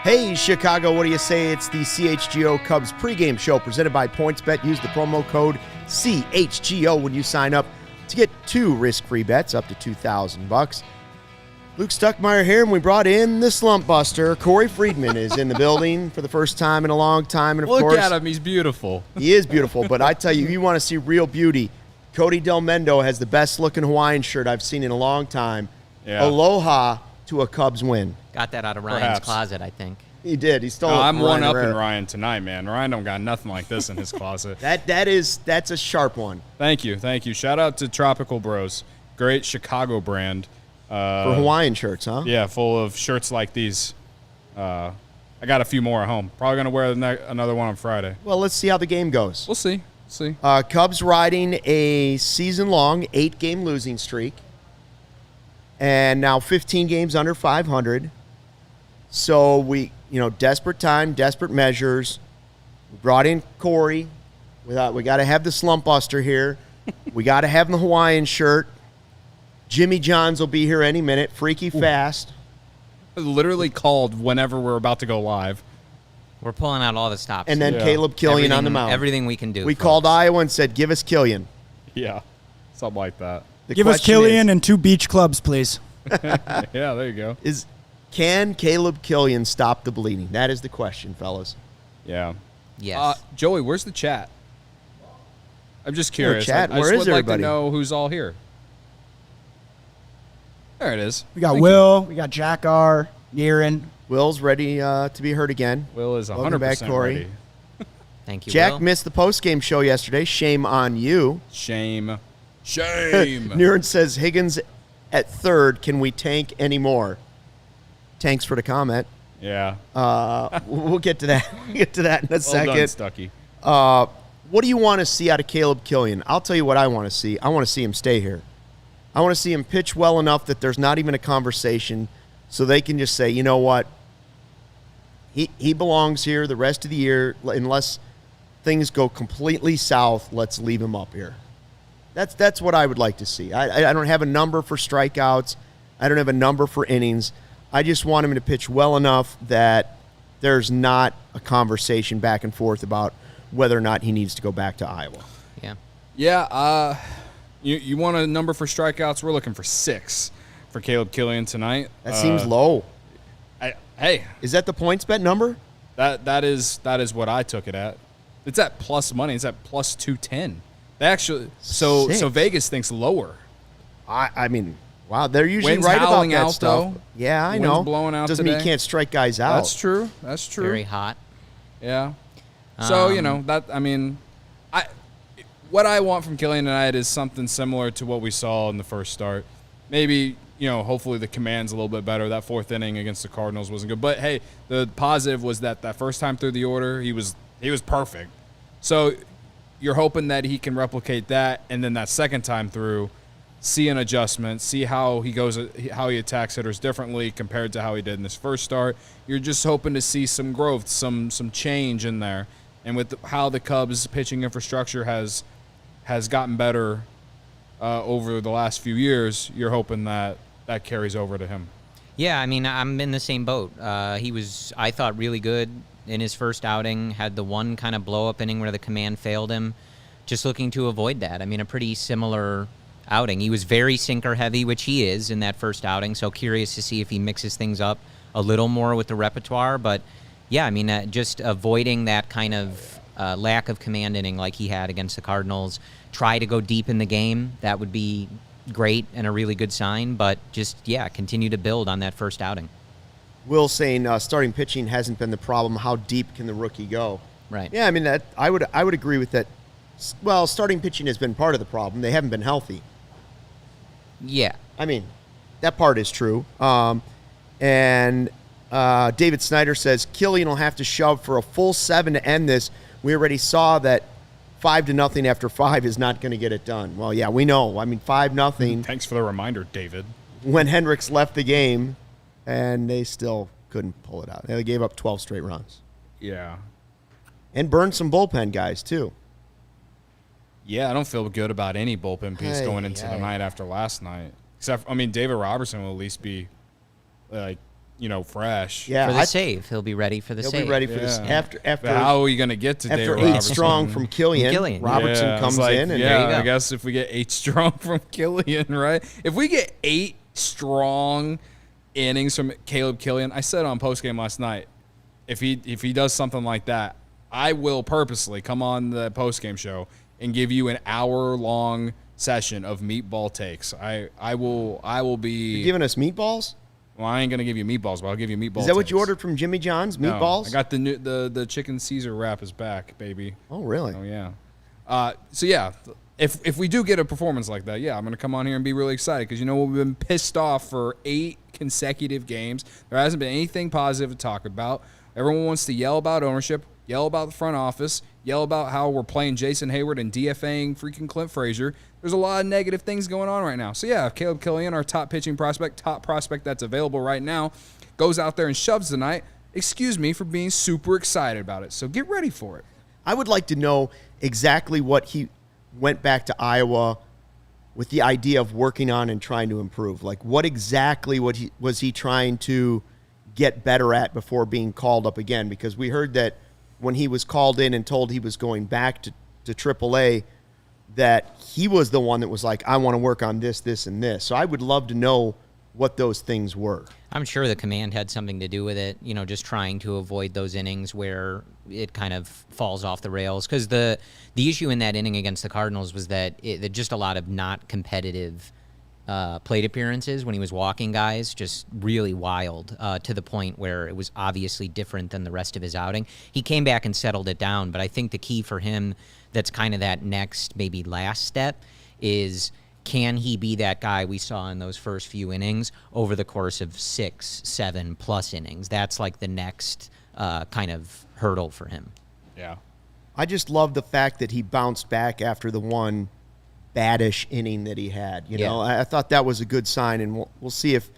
Hey, Chicago, what do you say? It's the CHGO Cubs Pregame Show presented by PointsBet. Use the promo code CHGO when you sign up to get 2 risk-free bets up to $2,000. Luke Stuckmeyer here, and we brought in the slump buster. Corey Friedman is in the building for the first time in a long time. And of course, look at him. He's beautiful. He is beautiful, but I tell you, you want to see real beauty. Cody Del Mendo has the best-looking Hawaiian shirt I've seen in a long time. Yeah. Aloha to a Cubs win. Got that out of Ryan's closet, I think. He did. He stole it. I'm one-upping Ryan tonight, man. Ryan don't got nothing like this in his closet. That's a sharp one. Thank you. Shout out to Tropical Bros. Great Chicago brand. For Hawaiian shirts, huh? Yeah, full of shirts like these. I got a few more at home. Probably going to wear another one on Friday. Well, let's see how the game goes. We'll see. Cubs riding a season-long 8-game losing streak. And now 15 games under 500. So we, desperate time, desperate measures. We brought in Corey. We got to have the slump buster here. We got to have the Hawaiian shirt. Jimmy Johns will be here any minute. Freaky fast. Literally called whenever we're about to go live. We're pulling out all the stops. And then Caleb Kilian on the mound. Everything we can do. We called Iowa and said, give us Kilian. Yeah, something like that. Give us Kilian and 2 beach clubs, please. Yeah, there you go. Can Caleb Kilian stop the bleeding? That is the question, fellas. Yeah. Yes. Joey, where's the chat? I'm just curious. Chat, I where just is would everybody? like to know who's all here. There it is. We got Will. We got Jack R. Yerin. Will's ready to be heard again. Will is 100% Welcome back, Corey. ready. Thank you, Jack Will. missed the post-game show yesterday. Shame on you. Shame. Niren says, Higgins at third. Can we tank anymore? Thanks for the comment. Yeah. We'll get to that. We'll get to that in a second. Well done, Stucky. What do you want to see out of Caleb Kilian? I'll tell you what I want to see. I want to see him stay here. I want to see him pitch well enough that there's not even a conversation, so they can just say, you know what, he belongs here the rest of the year. Unless things go completely south, let's leave him up here. That's what I would like to see. I don't have a number for strikeouts. I don't have a number for innings. I just want him to pitch well enough that there's not a conversation back and forth about whether or not he needs to go back to Iowa. Yeah. Yeah. You want a number for strikeouts? We're looking for 6 for Caleb Kilian tonight. That seems low. Hey. Is that the PointsBet number? That is what I took it at. It's at plus money. It's at plus 210. They actually so Vegas thinks lower. I mean, wow, they're usually Wind's right about howling that out, stuff. though. Yeah, I Wind's know. blowing out Doesn't mean today. you can't strike guys out. That's true. Very hot. Yeah. So, what I want from Kilian tonight is something similar to what we saw in the first start. Maybe, hopefully the command's a little bit better. That 4th inning against the Cardinals wasn't good. But, hey, the positive was that first time through the order, he was perfect. So you're hoping that he can replicate that, and then that second time through, see an adjustment, see how he attacks hitters differently compared to how he did in this first start. You're just hoping to see some growth, some change in there. And with how the Cubs' pitching infrastructure has gotten better over the last few years, you're hoping that carries over to him. Yeah, I mean, I'm in the same boat. He was, I thought, really good in his first outing, had the one kind of blow-up inning where the command failed him. Just looking to avoid that. I mean, a pretty similar outing. He was very sinker-heavy, which he is in that first outing, so curious to see if he mixes things up a little more with the repertoire. But, yeah, I mean, just avoiding that kind of lack of command inning like he had against the Cardinals. Try to go deep in the game. That would be great and a really good sign. But just, continue to build on that first outing. Will saying starting pitching hasn't been the problem. How deep can the rookie go? Right. Yeah, I mean, that I would agree with that. Well, starting pitching has been part of the problem. They haven't been healthy. Yeah. I mean, that part is true. And David Snyder says, Kilian will have to shove for a full 7 to end this. We already saw that 5-0 after 5 is not going to get it done. Well, yeah, we know. I mean, 5-0. Thanks for the reminder, David. When Hendricks left the game, and they still couldn't pull it out. They gave up 12 straight runs. Yeah. And burned some bullpen guys, too. Yeah, I don't feel good about any bullpen piece going into the night after last night. Except, David Robertson will at least be, fresh. Yeah, For the save. He'll be ready for the he'll save. be ready for this Yeah. after But how are you going to get to David after 8 Robertson? strong from Kilian. Robertson Yeah, comes it's like, in, and yeah, there you go. I guess if we get 8 strong from Kilian, right? If we get 8 strong innings from Caleb Kilian, I said on postgame last night, if he does something like that, I will purposely come on the postgame show and give you an hour-long session of meatball takes. I will be. You're giving us meatballs? Well, I ain't gonna give you meatballs, but I'll give you meatballs. Is that what you ordered from Jimmy John's? No, Meatballs? I got the chicken Caesar wrap is back, baby. Oh, really? Oh yeah. So yeah, if we do get a performance like that, yeah, I'm gonna come on here and be really excited because we've been pissed off for 8 consecutive games. There hasn't been anything positive to talk about. Everyone wants to yell about ownership, yell about the front office, yell about how we're playing Jason Hayward and DFAing freaking Clint Frazier. There's a lot of negative things going on right now. So yeah, if Caleb Kilian, our top pitching prospect, top prospect that's available right now, goes out there and shoves tonight, excuse me for being super excited about it. So get ready for it. I would like to know exactly what he went back to Iowa with the idea of working on and trying to improve. Like, what exactly was he trying to get better at before being called up again? Because we heard that when he was called in and told he was going back to AAA, that he was the one that was like, I want to work on this, this, and this. So I would love to know what those things were. I'm sure the command had something to do with it, just trying to avoid those innings where it kind of falls off the rails. Because the issue in that inning against the Cardinals was that just a lot of not competitive plate appearances when he was walking guys, just really wild to the point where it was obviously different than the rest of his outing. He came back and settled it down, but I think the key for him that's kind of that next, maybe last step is, can he be that guy we saw in those first few innings over the course of 6, 7+ innings? That's like the next kind of hurdle for him. Yeah. I just love the fact that he bounced back after the one baddish inning that he had. I thought that was a good sign, and we'll see if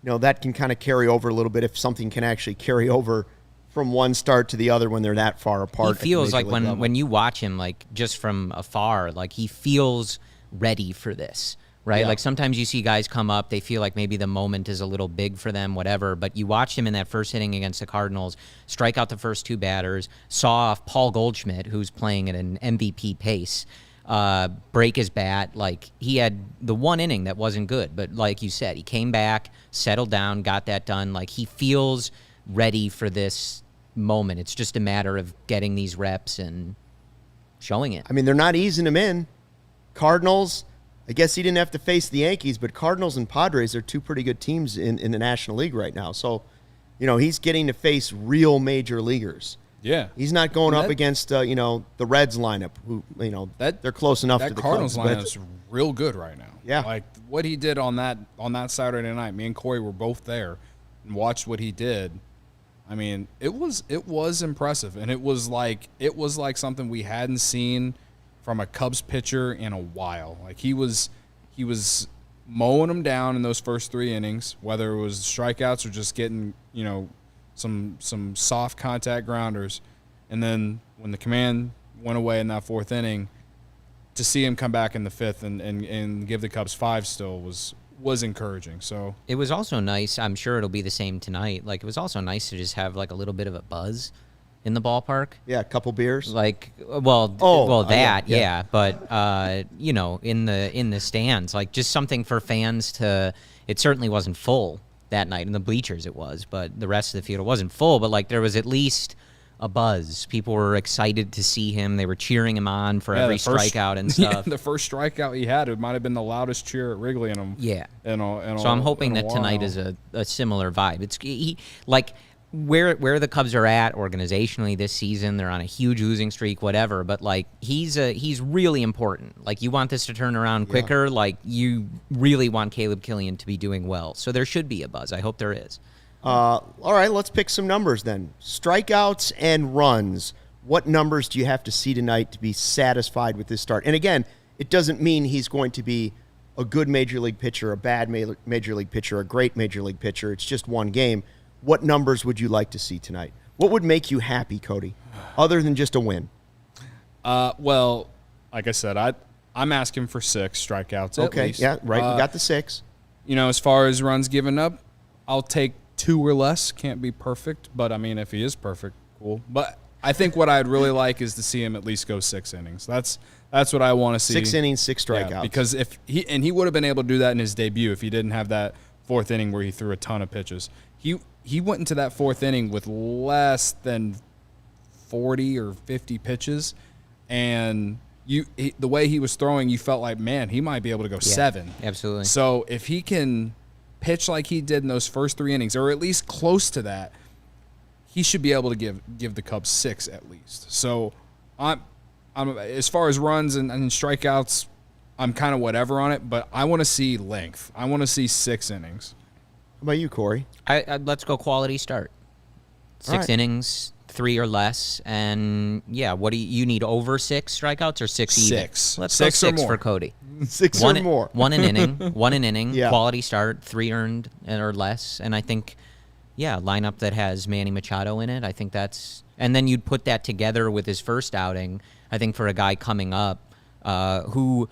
that can kind of carry over a little bit, if something can actually carry over from one start to the other when they're that far apart. He feels like when you watch him, like just from afar, like he feels ready for this, right? Yeah. Like sometimes you see guys come up, they feel like maybe the moment is a little big for them, whatever, but you watch him in that first inning against the Cardinals, strike out the first 2 batters, saw off Paul Goldschmidt, who's playing at an MVP pace, break his bat. Like, he had the one inning that wasn't good, but like you said, he came back, settled down, got that done. Like, he feels ready for this moment. It's just a matter of getting these reps and showing it. I mean, they're not easing him in. Cardinals, I guess he didn't have to face the Yankees, but Cardinals and Padres are 2 pretty good teams in the National League right now. So, he's getting to face real major leaguers. Yeah. He's not going up against, the Reds lineup, who, they're close enough to the Cardinals Cubs. lineup's real good right now. Yeah. Like, what he did on that Saturday night, me and Corey were both there and watched what he did. I mean, it was impressive, and it was like something we hadn't seen from a Cubs pitcher in a while. Like, he was mowing them down in those first 3 innings, whether it was strikeouts or just getting, some soft contact grounders. And then when the command went away in that 4th inning, to see him come back in the 5th and give the Cubs 5 still was encouraging. So it was also nice. I'm sure it'll be the same tonight. Like, it was also nice to just have like a little bit of a buzz in the ballpark. Yeah, a couple beers. Like, yeah. But in the stands, like, just something for fans to. It certainly wasn't full that night in the bleachers. It was, but the rest of the field, it wasn't full. But like, there was at least a buzz. People were excited to see him. They were cheering him on for every strikeout and stuff. Yeah, the first strikeout he had, it might have been the loudest cheer at Wrigley in him. Yeah. So I'm hoping that tonight is a similar vibe. It's like where the Cubs are at organizationally this season. They're on a huge losing streak, whatever. But like, he's really important. Like, you want this to turn around quicker. Yeah. Like, you really want Caleb Kilian to be doing well. So there should be a buzz. I hope there is. All right, let's pick some numbers then. Strikeouts and runs. What numbers do you have to see tonight to be satisfied with this start? And again, it doesn't mean he's going to be a good major league pitcher, a bad major league pitcher, a great major league pitcher. It's just one game. What numbers would you like to see tonight? What would make you happy, Cody, other than just a win? Well, like I said, I'm asking for 6 strikeouts at least. Yeah, right. We got the 6. As far as runs given up, I'll take 2 or less. Can't be perfect, but I mean, if he is perfect, cool. But I think what I'd really like is to see him at least go 6 innings. That's what I want to see. 6 innings, 6 strikeouts. Yeah, because if he would have been able to do that in his debut if he didn't have that 4th inning where he threw a ton of pitches. He went into that 4th inning with less than 40 or 50 pitches, and the way he was throwing, you felt like, man, he might be able to go 7. Absolutely. So if he can pitch like he did in those first 3 innings, or at least close to that, he should be able to give the Cubs 6 at least. So I'm as far as runs and strikeouts, I'm kind of whatever on it, but I want to see length. I want to see 6 innings. How about you, Corey? Let's go quality start. 6 innings, 3 or less, and what do you need? Over 6 strikeouts or 6 even? 6. Let's 6 go or 6 more. for Cody. 6 or more. One an inning. Yeah. Quality start, 3 earned or less, and I think, lineup that has Manny Machado in it. I think that's, and then you'd put that together with his first outing. I think for a guy coming up, who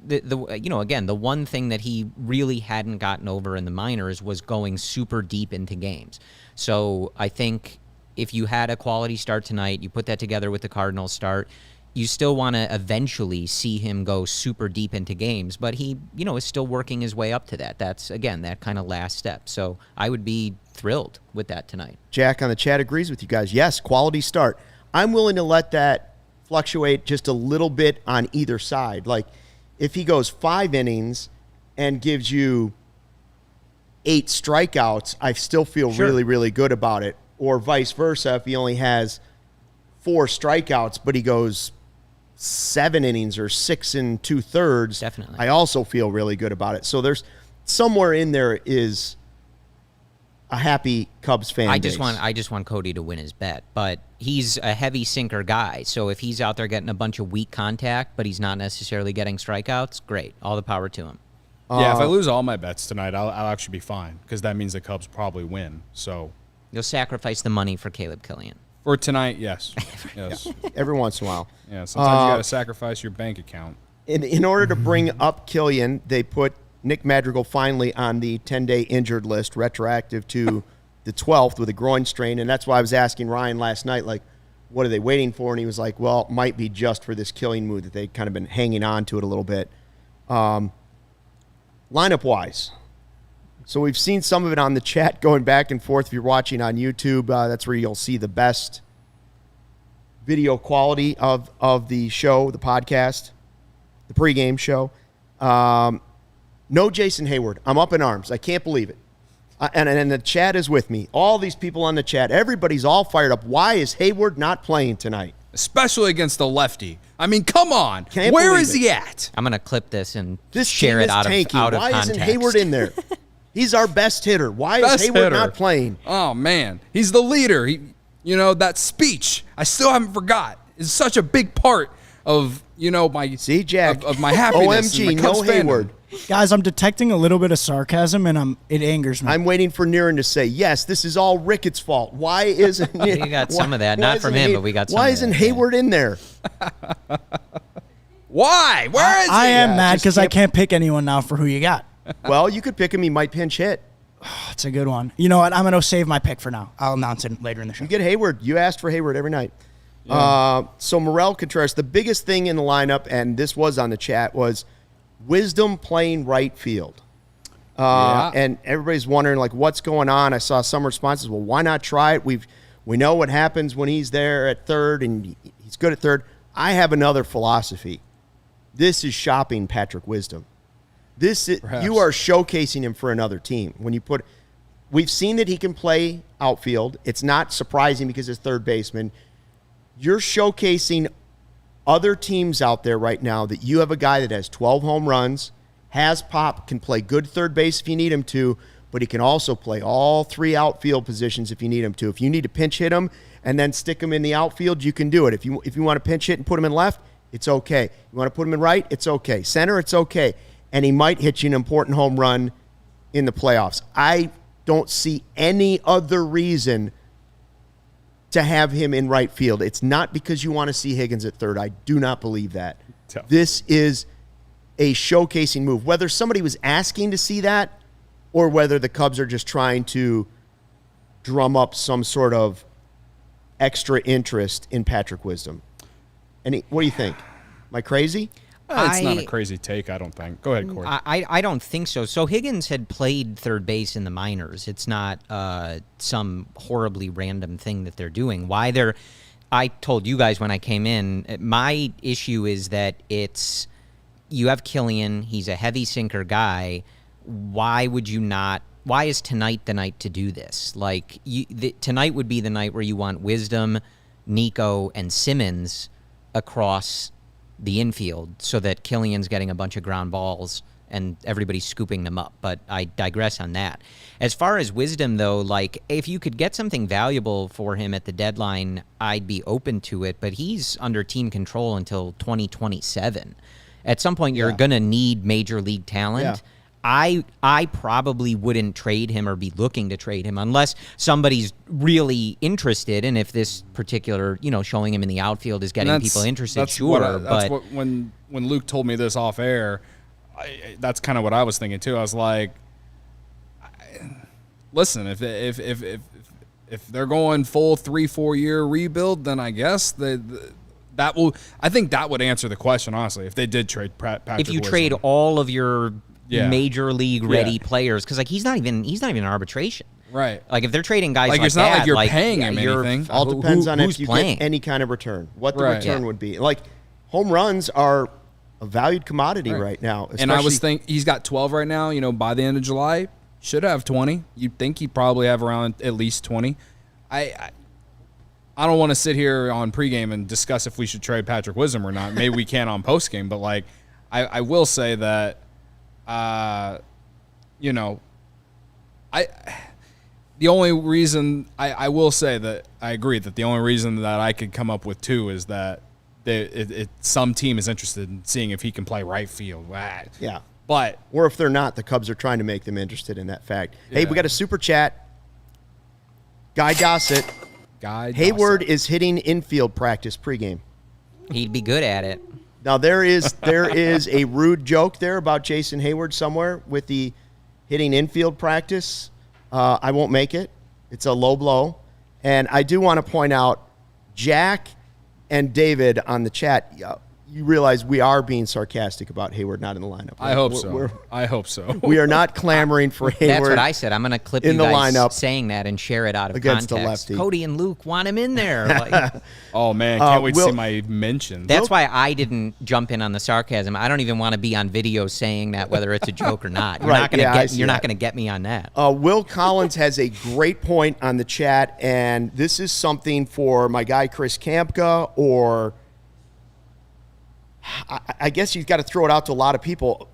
the one thing that he really hadn't gotten over in the minors was going super deep into games. So I think if you had a quality start tonight, you put that together with the Cardinals start, you still want to eventually see him go super deep into games, but he, is still working his way up to that. That's, again, that kind of last step. So I would be thrilled with that tonight. Jack on the chat agrees with you guys. Yes, quality start. I'm willing to let that fluctuate just a little bit on either side. Like, if he goes 5 innings and gives you 8 strikeouts, I still feel really, really good about it. Or vice versa, if he only has 4 strikeouts, but he goes 7 innings or 6 2/3, definitely, I also feel really good about it. So there's somewhere in there is a happy Cubs fan base. I just want Cody to win his bet, but he's a heavy sinker guy. So if he's out there getting a bunch of weak contact, but he's not necessarily getting strikeouts, great. All the power to him. Yeah, if I lose all my bets tonight, I'll actually be fine because that means the Cubs probably win. So you'll sacrifice the money for Caleb Kilian. For tonight, yes. Yes. Every once in a while. Yeah, sometimes you got to sacrifice your bank account. In order to bring up Kilian, they put Nick Madrigal finally on the 10-day injured list, retroactive to the 12th with a groin strain. And that's why I was asking Ryan last night, like, what are they waiting for? And he was like, well, it might be just for this Kilian move that they've kind of been hanging on to it a little bit. Lineup-wise, so we've seen some of it on the chat going back and forth. If you're watching on YouTube, that's where you'll see the best video quality of the show, the podcast, the pregame show. No Jason Hayward. I'm up in arms. I can't believe it. And the chat is with me. All these people on the chat, everybody's all fired up. Why is Hayward not playing tonight? Especially against the lefty. I mean, come on. Can't Where is believe he it. at? I'm going to clip this and This share team it is out tanking. of Why context. isn't Hayward in there? He's our best hitter. Why Best is Hayward hitter. not playing? Oh, man. He's the leader. That speech, I still haven't forgot, is such a big part of, my See, Jack, of my happiness. OMG, and my Cubs no Hayward. Guys, I'm detecting a little bit of sarcasm, and it angers me. I'm waiting for Niren to say, yes, this is all Ricketts' fault. Why isn't We got some of that. Not from him, but we got some Why of isn't that, Hayward in there? Why? Where is he? I am mad just because I can't- can't pick anyone now for who you got. Well, you could pick him. He might pinch hit. That's a good one. You know what? I'm going to save my pick for now. I'll announce it later in the show. You get Hayward. You asked for Hayward every night. So Morel Contreras, the biggest thing in the lineup, and this was on the chat, was Wisdom playing right field. And everybody's wondering, like, what's going on? I saw some responses. Well, why not try it? We know what happens when he's there at third, and he's good at third. I have another philosophy. This is shopping Patrick Wisdom. You are showcasing him for another team. We've seen that he can play outfield. It's not surprising because he's third baseman. You're showcasing other teams out there right now that you have a guy that has 12 home runs, has pop, can play good third base if you need him to, but he can also play all 3 outfield positions if you need him to. If you need to pinch hit him and then stick him in the outfield, you can do it. If you want to pinch hit and put him in left, it's okay. You want to put him in right, it's okay. Center, it's okay. And he might hit you an important home run in the playoffs. I don't see any other reason to have him in right field. It's not because you want to see Higgins at third. I do not believe that. This is a showcasing move. Whether somebody was asking to see that or whether the Cubs are just trying to drum up some sort of extra interest in Patrick Wisdom. What do you think? Am I crazy? It's not a crazy take, I don't think. Go ahead, Corey. I don't think so. So Higgins had played third base in the minors. It's not some horribly random thing that they're doing. I told you guys when I came in, my issue is that you have Kilian. He's a heavy sinker guy. Why is tonight the night to do this? Like, tonight would be the night where you want Wisdom, Nico, and Simmons across the infield so that Kilian's getting a bunch of ground balls and everybody's scooping them up. But I digress on that. As far as Wisdom, though, like, if you could get something valuable for him at the deadline, I'd be open to it. But he's under team control until 2027. At some point, you're going to need major league talent. Yeah. I probably wouldn't trade him or be looking to trade him unless somebody's really interested. And if this particular, showing him in the outfield is getting people interested, sure. When Luke told me this off air, that's kind of what I was thinking too. I was like, listen, if they're going full 3-4 year rebuild, then I guess I think that would answer the question, honestly, if they did trade Patrick If you Wisdom. trade all of your major league ready players, because like he's not even in arbitration, right? Like if they're trading guys like it's that, not like you're paying him anything. All depends on if you playing. get any kind of return, what the return would be. Like home runs are a valued commodity right now. And I was thinking he's got 12 right now. By the end of July, should have 20. You'd think he'd probably have around at least 20. I don't want to sit here on pregame and discuss if we should trade Patrick Wisdom or not. Maybe we can on postgame, but like I will say that. The only reason I will say that I agree that the only reason that I could come up with two is that some team is interested in seeing if he can play right field. Yeah. But or if they're not, the Cubs are trying to make them interested in that fact. Hey, we got a super chat. Guy Gossett. Hayward is hitting infield practice pregame. He'd be good at it. Now, there is a rude joke there about Jason Hayward somewhere with the hitting infield practice. I won't make it. It's a low blow. And I do want to point out, Jack and David on the chat, you realize we are being sarcastic about Hayward not in the lineup. Right? I hope so. We are not clamoring for Hayward. That's what I said. I'm going to clip in you the guys lineup saying that and share it out of against context. the lefty. Cody and Luke want him in there. Like, oh, man. Can't wait to see my mentions. That's why I didn't jump in on the sarcasm. I don't even want to be on video saying that, whether it's a joke or not. You're not going to get me on that. Will Collins has a great point on the chat, and this is something for my guy Chris Kampka, or I guess you've got to throw it out to a lot of people.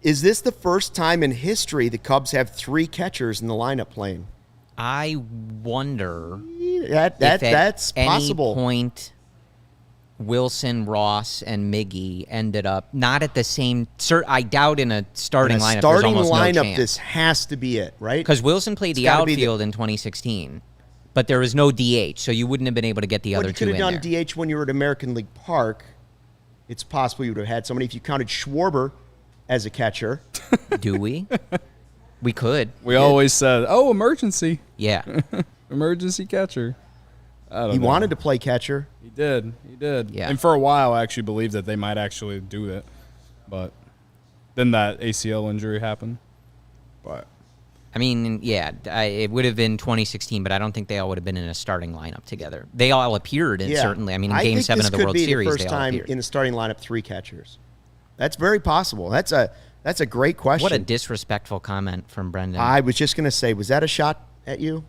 Is this the first time in history the Cubs have 3 catchers in the lineup playing? I wonder that's at possible. Any point Wilson, Ross, and Miggy ended up not at the same. I doubt in a starting lineup. Starting there's almost lineup, no chance. This has to be it, right? Because Wilson played the outfield in 2016, but there was no DH, so you wouldn't have been able to get the other two in there. You could have done DH when you were at American League Park. It's possible you would have had somebody if you counted Schwarber as a catcher. Do we? We could. We always said, "Oh, emergency." Yeah. Emergency catcher. He wanted to play catcher. He did. Yeah. And for a while, I actually believed that they might actually do it, but then that ACL injury happened. But I mean, yeah, it would have been 2016, but I don't think they all would have been in a starting lineup together. They all appeared, and certainly, I mean, in Game 7 of the World Series, the first time in the starting lineup 3 catchers. That's very possible. That's a great question. What a disrespectful comment from Brendan. I was just going to say, was that a shot at you?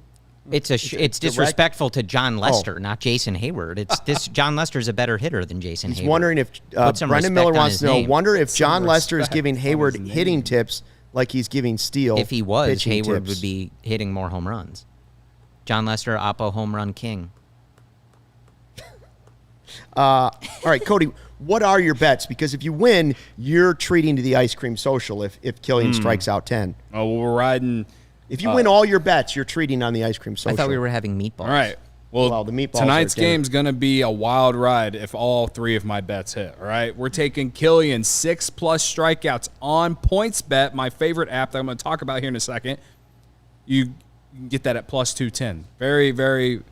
It's disrespectful to John Lester, not Jason Hayward. John Lester's a better hitter than Jason Hayward. He's wondering if Brendan Miller wants to know. Wonder if John Lester is giving Hayward hitting tips like he's giving Steele. If he was, Hayward tips. would be hitting more home runs. John Lester, Oppo home run king. All right, Cody, what are your bets? Because if you win, you're treating to the ice cream social if Kilian strikes out 10. Oh, well, we're riding. If you win all your bets, you're treating on the ice cream social. I thought we were having meatballs. All right. Well, the meatballs tonight's are dinner. game's going to be a wild ride if all three of my bets hit, all right? We're taking Kilian 6+ strikeouts on PointsBet, my favorite app that I'm going to talk about here in a second. You can get that at plus 210. Very, very,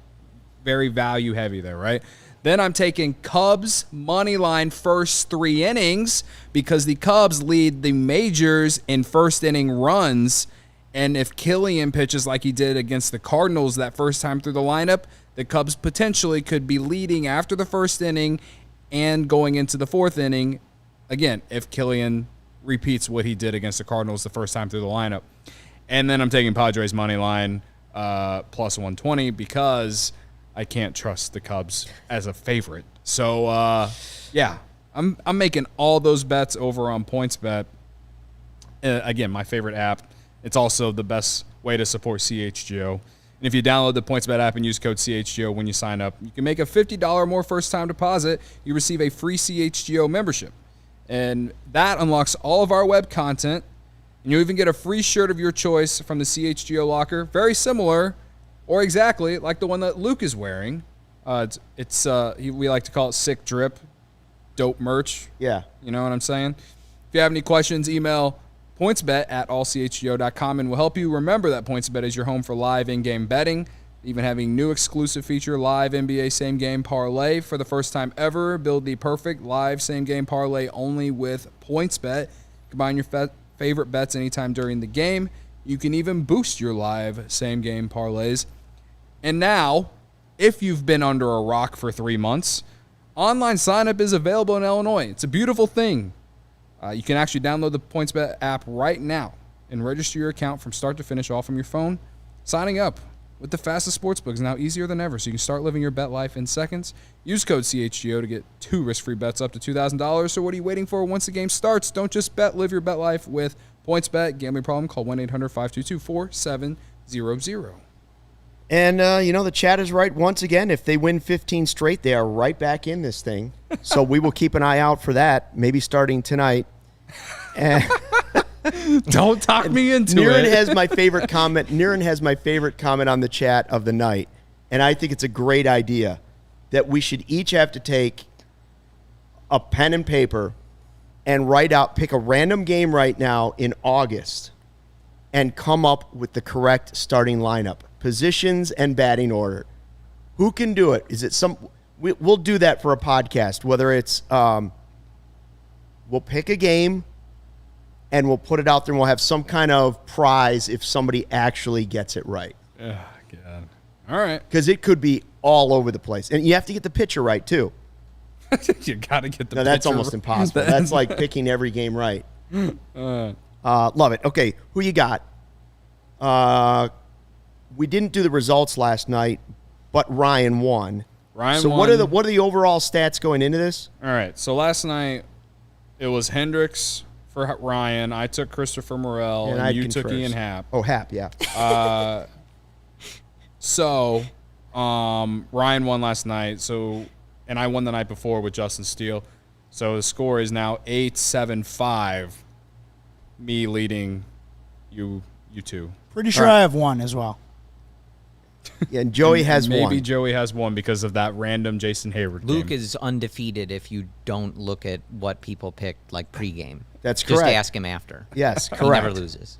very value heavy there, right? Then I'm taking Cubs money line first 3 innings because the Cubs lead the majors in first inning runs. And if Kilian pitches like he did against the Cardinals that first time through the lineup, the Cubs potentially could be leading after the first inning and going into the fourth inning. Again, if Kilian repeats what he did against the Cardinals the first time through the lineup. And then I'm taking Padres money line plus 120 because I can't trust the Cubs as a favorite. So, yeah, I'm making all those bets over on PointsBet. Again, my favorite app. It's also the best way to support CHGO. And if you download the PointsBet app and use code CHGO when you sign up, you can make a $50 or more first-time deposit. You receive a free CHGO membership. And that unlocks all of our web content. And you'll even get a free shirt of your choice from the CHGO locker. Very similar or exactly like the one that Luke is wearing. We like to call it Sick Drip, dope merch. Yeah. You know what I'm saying? If you have any questions, email pointsbet@allchgo.com, and we'll help you remember that PointsBet is your home for live in-game betting. Even having new exclusive feature, live NBA same-game parlay for the first time ever. Build the perfect live same-game parlay only with PointsBet. Combine your favorite bets anytime during the game. You can even boost your live same-game parlays. And now, if you've been under a rock for 3 months, online sign-up is available in Illinois. It's a beautiful thing. You can actually download the PointsBet app right now and register your account from start to finish all from your phone. Signing up with the fastest sportsbook is now easier than ever, so you can start living your bet life in seconds. Use code CHGO to get 2 risk-free bets up to $2,000. So what are you waiting for once the game starts? Don't just bet, live your bet life with PointsBet. Gambling problem? Call 1-800-522-4700. And, the chat is right once again. If they win 15 straight, they are right back in this thing. So we will keep an eye out for that, maybe starting tonight. And Don't talk me into Niren it. has my favorite comment. Niren has my favorite comment on the chat of the night. And I think it's a great idea that we should each have to take a pen and paper and pick a random game right now in August and come up with the correct starting lineup, positions and batting order. Who can do it? Is it we'll do that for a podcast, whether it's we'll pick a game and we'll put it out there and we'll have some kind of prize if somebody actually gets it right. Oh, God. All right. Because it could be all over the place. And you have to get the pitcher right, too. You got to get the No, that's pitcher almost right. impossible. That's like picking every game right. Love it. Okay, who you got? We didn't do the results last night, but Ryan won. Ryan won. What are the overall stats going into this? All right. So last night it was Hendricks for Ryan. I took Christopher Morel, and you took Ian Happ. Oh, Happ, yeah. So Ryan won last night. And I won the night before with Justin Steele. So the score is now 8-7-5. Me leading you two. Pretty sure I have one as well. Yeah, and Joey has one. Maybe Joey has one because of that random Jason Hayward Luke game. is undefeated if you don't look at what people picked like pregame. That's correct. Just ask him after. Yes, correct. He never loses.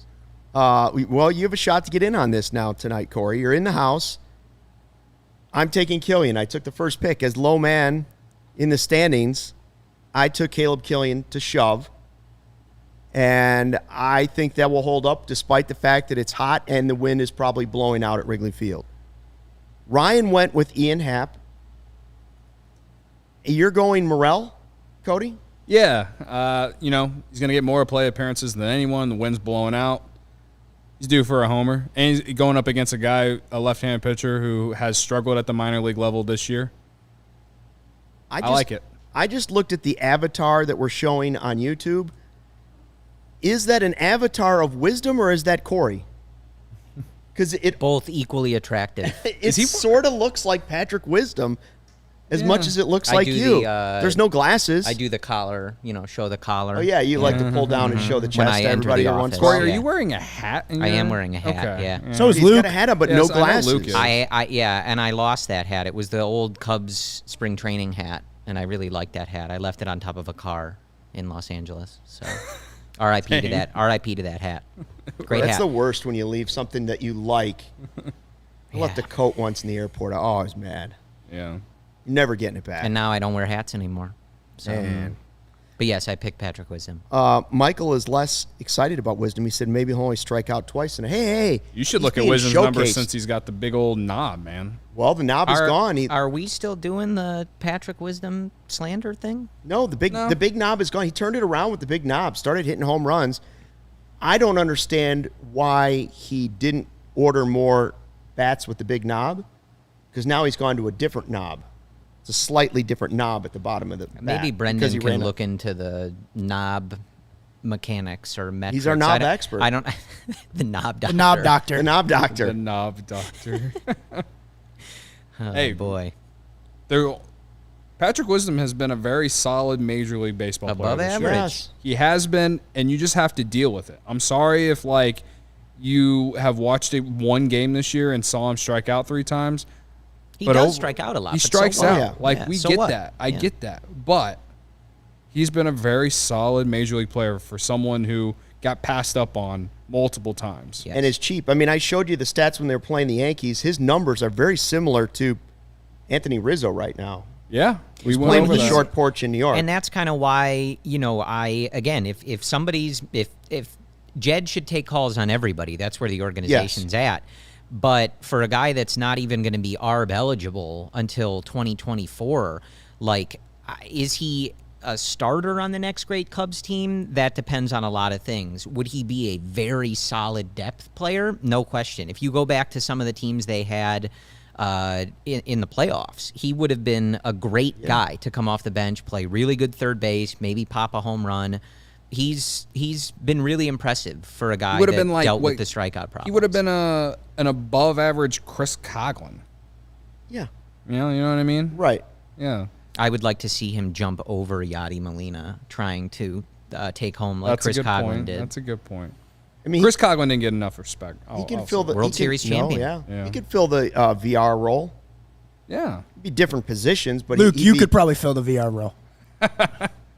Well, you have a shot to get in on this now tonight, Corey. You're in the house. I'm taking Kilian. I took the first pick as low man in the standings. I took Caleb Kilian to shove. And I think that will hold up despite the fact that it's hot and the wind is probably blowing out at Wrigley Field. Ryan went with Ian Happ. You're going Morel, Cody? Yeah. He's going to get more play appearances than anyone. The wind's blowing out. He's due for a homer. And he's going up against a left-handed pitcher who has struggled at the minor league level this year. I like it. I just looked at the avatar that we're showing on YouTube. Is that an avatar of wisdom or is that Corey? Because it Both equally attractive. sort of looks like Patrick Wisdom. as much as it looks I like do you. the, There's no glasses. I do the collar, show the collar. Oh, yeah, you like to pull down and show the chest I to enter everybody the every once in a office. while. Corey, are Yeah. you wearing a hat? I am wearing a hat, Okay. yeah. So is He's Luke. got a hat on, but Yes, no I know glasses. Luke is. And I lost that hat. It was the old Cubs spring training hat, and I really liked that hat. I left it on top of a car in Los Angeles. So, R.I.P. to that. R.I.P. to that hat. Great That's hat. the worst when you leave something that you like. I left a Yeah. coat once in the airport. I was mad. Yeah. You're never getting it back. And now I don't wear hats anymore. So, Man. but yes, I picked Patrick Wisdom. Michael is less excited about Wisdom. He said maybe he'll only strike out twice. And hey, You should he's look at being Wisdom's numbers showcased. since he's got the big old knob, man. Well, the knob is gone. Are we still doing the Patrick Wisdom slander thing? No, the big knob is gone. He turned it around with the big knob, started hitting home runs. I don't understand why he didn't order more bats with the big knob, because now he's gone to a different knob. It's a slightly different knob at the bottom of the bat. Maybe because Brendan he can ran look into the knob mechanics or metrics. He's our knob I don't- expert. I don't. The knob doctor. The knob doctor. the knob doctor. The knob doctor. Oh, Hey. boy. Patrick Wisdom has been a very solid Major League Baseball player Above this year. average. Yes. He has been, and you just have to deal with it. I'm sorry if, you have watched one game this year and saw him strike out 3 times. He But does over- strike out a lot. He but so strikes what? out. Yeah. We So get what? that. I Yeah. get that. But he's been a very solid Major League player for someone who got passed up on multiple times. Yes. And is cheap. I mean, I showed you the stats when they were playing the Yankees. His numbers are very similar to Anthony Rizzo right now. Yeah. We He's went playing over with the that. short porch in New York. And that's kind of why, if Jed should take calls on everybody, that's where the organization's at. But for a guy that's not even going to be ARB eligible until 2024, is he a starter on the next great Cubs team? That depends on a lot of things. Would he be a very solid depth player? No question. If you go back to some of the teams they had in the playoffs, he would have been a great guy to come off the bench, play really good third base, maybe pop a home run. He's been really impressive for a guy would that have been dealt with the strikeout problem. He would have been an above average Chris Coughlin. yeah, You know what I mean? right. Yeah. I would like to see him jump over Yadi Molina, trying to take home like That's Chris a good Coughlin point. did. That's a good point. I mean, Chris Coughlin didn't get enough respect. he can fill the World he can- Series no, champion. Yeah. Yeah. He could fill the VR role. Yeah. It'd be different positions, but Luke, he'd you be, could probably fill the VR role.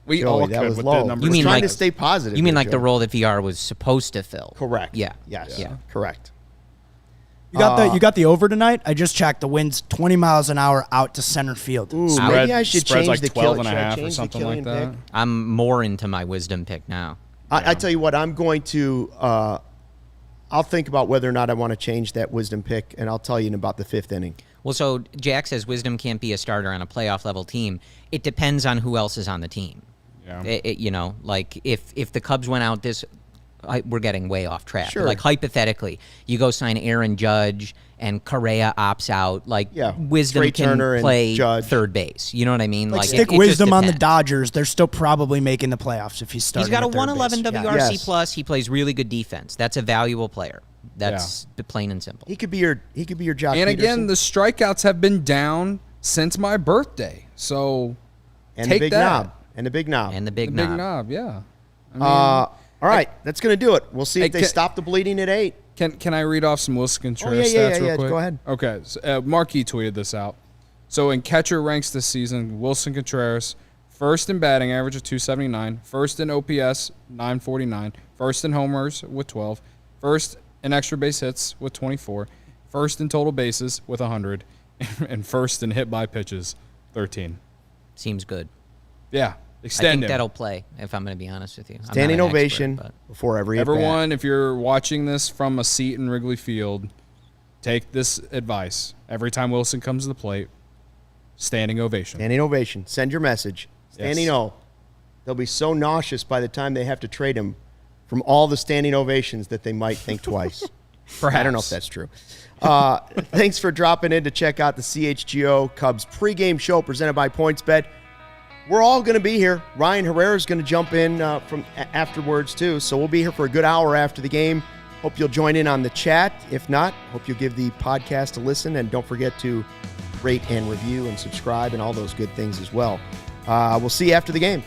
We Joey, all that could was with low. the numbers. You mean trying like- to stay positive. You mean here, like the Joe. role that VR was supposed to fill? Correct. Yeah. Yes. Yeah. Correct. You got the over tonight. I just checked. The wind's 20 miles an hour out to center field. Ooh, Spread- maybe I should spread's change like the 12 Kill- and a should I half or change the something like Kilian that. pick? I'm more into my wisdom pick now. I tell you what, I'm going to. I'll think about whether or not I want to change that wisdom pick, and I'll tell you in about the 5th inning. Well, so Jack says Wisdom can't be a starter on a playoff level team. It depends on who else is on the team. Yeah. If the Cubs went out we're getting way off track. Sure. But like hypothetically, you go sign Aaron Judge and Correa opts out. Wisdom Trey can Turner and play Judge. third base. You know what I mean? Like, it stick just Wisdom on the depends. Dodgers. They're still probably making the playoffs if he's starting. He's got a at third 111 base. Yeah. WRC Yes. plus. He plays really good defense. That's a valuable player. That's plain and simple. He could be your Jock And Peterson. again, the strikeouts have been down since my birthday. So and take the big that. knob. And the big knob. And the the big big knob. knob, yeah. I mean, All right, that's going to do it. We'll see Hey, if they can- stop the bleeding at 8. Can I read off some Wilson Contreras yeah, stats real yeah. quick? Go ahead. Okay. So, Marquis tweeted this out. So in catcher ranks this season, Wilson Contreras, first in batting average of 279, first in OPS 949, first in homers with 12, first in extra base hits with 24, first in total bases with 100, and first in hit by pitches 13. Seems good. Yeah. I Extend think him. that'll play, if I'm going to be honest with you. I'm not Standing an expert, ovation but- before every at bat. Everyone, if you're watching this from a seat in Wrigley Field, take this advice. Every time Wilson comes to the plate, standing ovation. Standing ovation. Send your message. Standing Yes. O. They'll be so nauseous by the time they have to trade him from all the standing ovations that they might think twice. Perhaps. I don't know if that's true. Thanks for dropping in to check out the CHGO Cubs pregame show presented by PointsBet. We're all going to be here. Ryan Herrera is going to jump in from afterwards, too. So we'll be here for a good hour after the game. Hope you'll join in on the chat. If not, hope you'll give the podcast a listen. And don't forget to rate and review and subscribe and all those good things as well. We'll see you after the game.